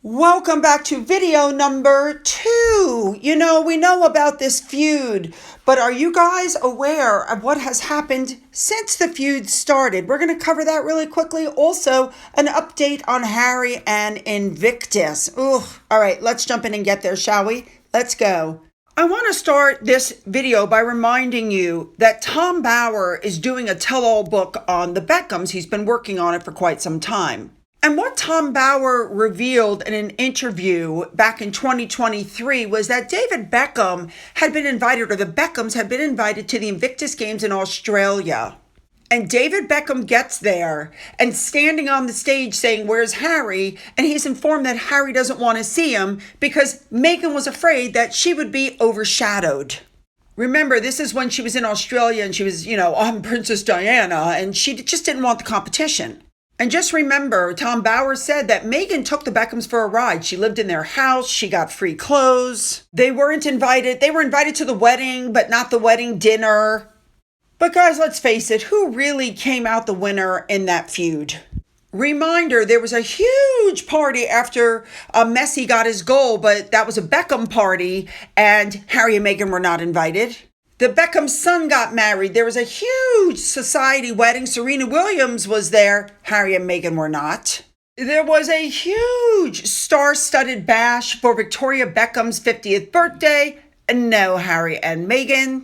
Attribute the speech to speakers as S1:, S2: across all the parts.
S1: Welcome back to video number 2. We know about this feud, but are you guys aware of what has happened since the feud started? We're going to cover that really quickly. Also, an update on Harry and Invictus. All right, let's jump in and get there, shall we? Let's go. I want to start this video by reminding you that Tom Bower is doing a tell-all book on the Beckhams. He's been working on it for quite some time. And what Tom Bower revealed in an interview back in 2023 was that David Beckham had been invited, or the Beckhams had been invited to the Invictus Games in Australia. And David Beckham gets there and standing on the stage saying, "Where's Harry?" And he's informed that Harry doesn't want to see him because Meghan was afraid that she would be overshadowed. Remember, this is when she was in Australia and she was, I'm Princess Diana, and she just didn't want the competition. And just remember, Tom Bower said that Meghan took the Beckhams for a ride. She lived in their house. She got free clothes. They weren't invited. They were invited to the wedding, but not the wedding dinner. But guys, let's face it, who really came out the winner in that feud? Reminder, there was a huge party after Messi got his goal, but that was a Beckham party, and Harry and Meghan were not invited. The Beckham son got married. There was a huge society wedding. Serena Williams was there. Harry and Meghan were not. There was a huge star-studded bash for Victoria Beckham's 50th birthday. And no Harry and Meghan.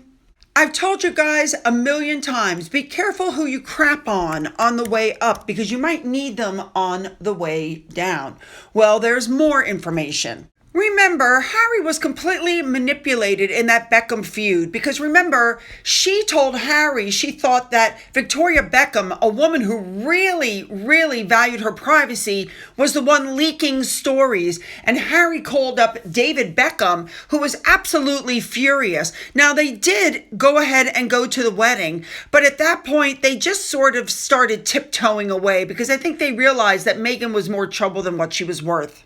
S1: I've told you guys a million times, be careful who you crap on the way up because you might need them on the way down. Well, there's more information. Remember, Harry was completely manipulated in that Beckham feud because remember, she told Harry she thought that Victoria Beckham, a woman who really, really valued her privacy, was the one leaking stories. And Harry called up David Beckham, who was absolutely furious. Now, they did go ahead and go to the wedding, but at that point, they just sort of started tiptoeing away because I think they realized that Meghan was more trouble than what she was worth.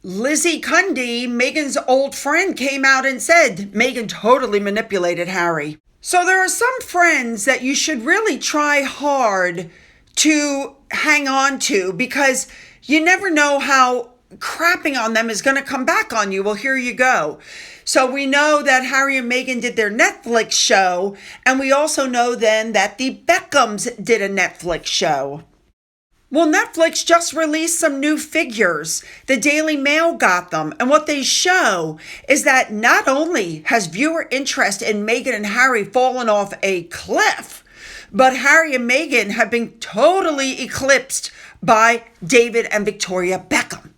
S1: Lizzie Cundy, Meghan's old friend, came out and said Meghan totally manipulated Harry. So there are some friends that you should really try hard to hang on to because you never know how crapping on them is going to come back on you. Well, here you go. So we know that Harry and Meghan did their Netflix show, and we also know then that the Beckhams did a Netflix show. Well, Netflix just released some new figures. The Daily Mail got them. And what they show is that not only has viewer interest in Meghan and Harry fallen off a cliff, but Harry and Meghan have been totally eclipsed by David and Victoria Beckham.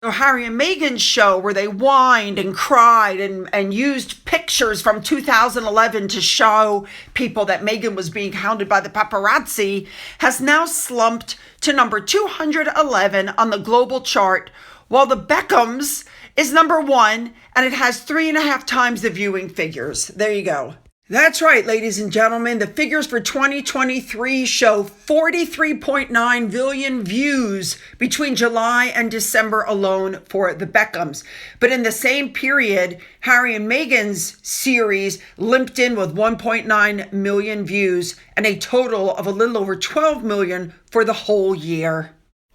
S1: So Harry and Meghan's show where they whined and cried and used pictures from 2011 to show people that Meghan was being hounded by the paparazzi has now slumped to number 211 on the global chart, while the Beckhams is number 1 and it has 3.5 times the viewing figures. There you go. That's right, ladies and gentlemen. The figures for 2023 show 43.9 billion views between July and December alone for the Beckhams. But in the same period, Harry and Meghan's series limped in with 1.9 million views and a total of a little over 12 million for the whole year.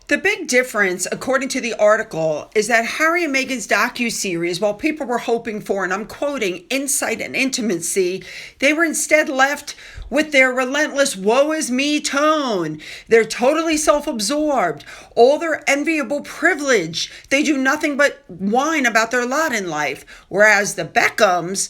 S1: The big difference, according to the article, is that Harry and Meghan's docuseries, while people were hoping for, and I'm quoting, insight and intimacy, they were instead left with their relentless woe is me tone. They're totally self-absorbed. All their enviable privilege. They do nothing but whine about their lot in life. Whereas the Beckhams,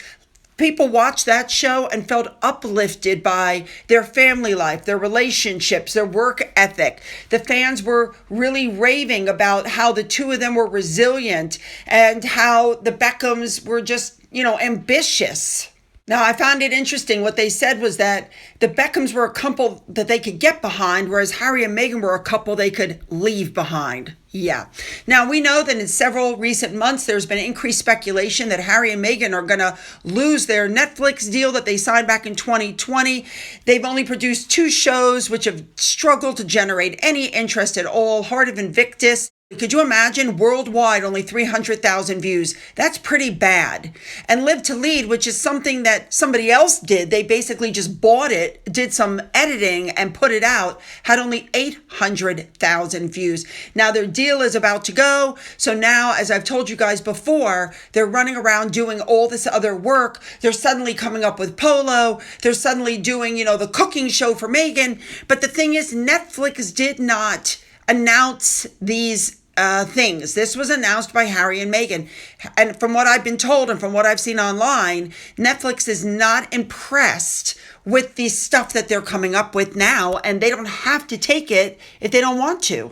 S1: people watched that show and felt uplifted by their family life, their relationships, their work ethic. The fans were really raving about how the two of them were resilient and how the Beckhams were just, ambitious. Now, I found it interesting. What they said was that the Beckhams were a couple that they could get behind, whereas Harry and Meghan were a couple they could leave behind. Yeah. Now, we know that in several recent months, there's been increased speculation that Harry and Meghan are going to lose their Netflix deal that they signed back in 2020. They've only produced 2 shows, which have struggled to generate any interest at all. Heart of Invictus Could you imagine? Worldwide, only 300,000 views. That's pretty bad. And Live to Lead, which is something that somebody else did, they basically just bought it, did some editing and put it out, had only 800,000 views. Now their deal is about to go. So now, as I've told you guys before, they're running around doing all this other work. They're suddenly coming up with Polo. They're suddenly doing, the cooking show for Meghan. But the thing is, Netflix did not announce these things. This was announced by Harry and Meghan. And from what I've been told and from what I've seen online, Netflix is not impressed with the stuff that they're coming up with now, and they don't have to take it if they don't want to.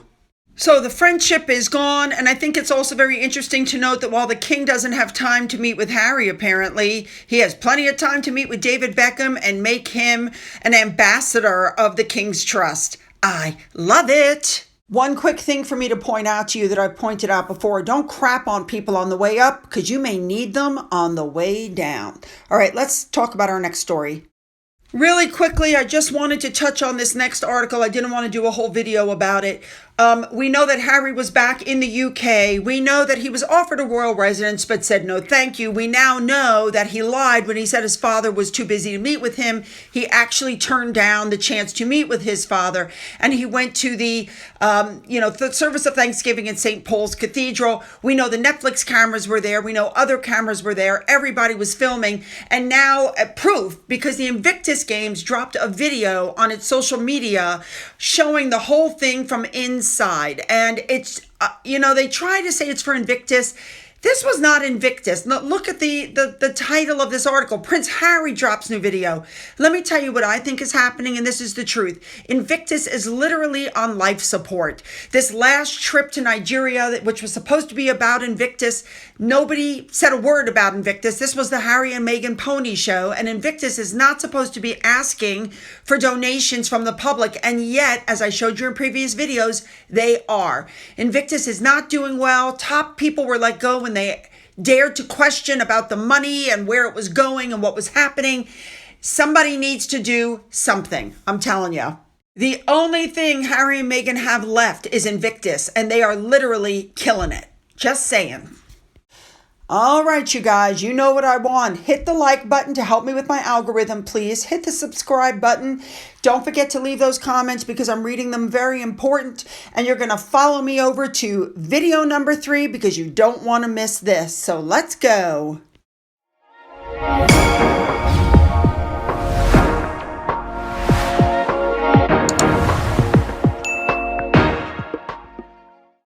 S1: So the friendship is gone, and I think it's also very interesting to note that while the king doesn't have time to meet with Harry, apparently, he has plenty of time to meet with David Beckham and make him an ambassador of the King's Trust. I love it. One quick thing for me to point out to you that I've pointed out before: don't crap on people on the way up, because you may need them on the way down. All right, let's talk about our next story. Really quickly, I just wanted to touch on this next article. I didn't want to do a whole video about it. We know that Harry was back in the UK. We know that he was offered a royal residence but said no thank you. We now know that he lied when he said his father was too busy to meet with him. He actually turned down the chance to meet with his father, and he went to the service of Thanksgiving in St. Paul's Cathedral. We know the Netflix cameras were there. We know other cameras were there. Everybody was filming. And now proof, because the Invictus Games dropped a video on its social media showing the whole thing from inside. And it's, they try to say it's for Invictus. This was not Invictus. Look at the title of this article. Prince Harry drops new video. Let me tell you what I think is happening, and this is the truth. Invictus is literally on life support. This last trip to Nigeria, which was supposed to be about Invictus, nobody said a word about Invictus. This was the Harry and Meghan pony show, and Invictus is not supposed to be asking for donations from the public, and yet, as I showed you in previous videos, they are. Invictus is not doing well. Top people were let go when they dared to question about the money and where it was going and what was happening. Somebody needs to do something, I'm telling you. The only thing Harry and Meghan have left is Invictus, and they are literally killing it. Just saying. All right, you guys, you know what I want. Hit the like button to help me with my algorithm, please. Hit the subscribe button. Don't forget to leave those comments because I'm reading them, very important. And you're going to follow me over to video number 3 because you don't want to miss this. So let's go.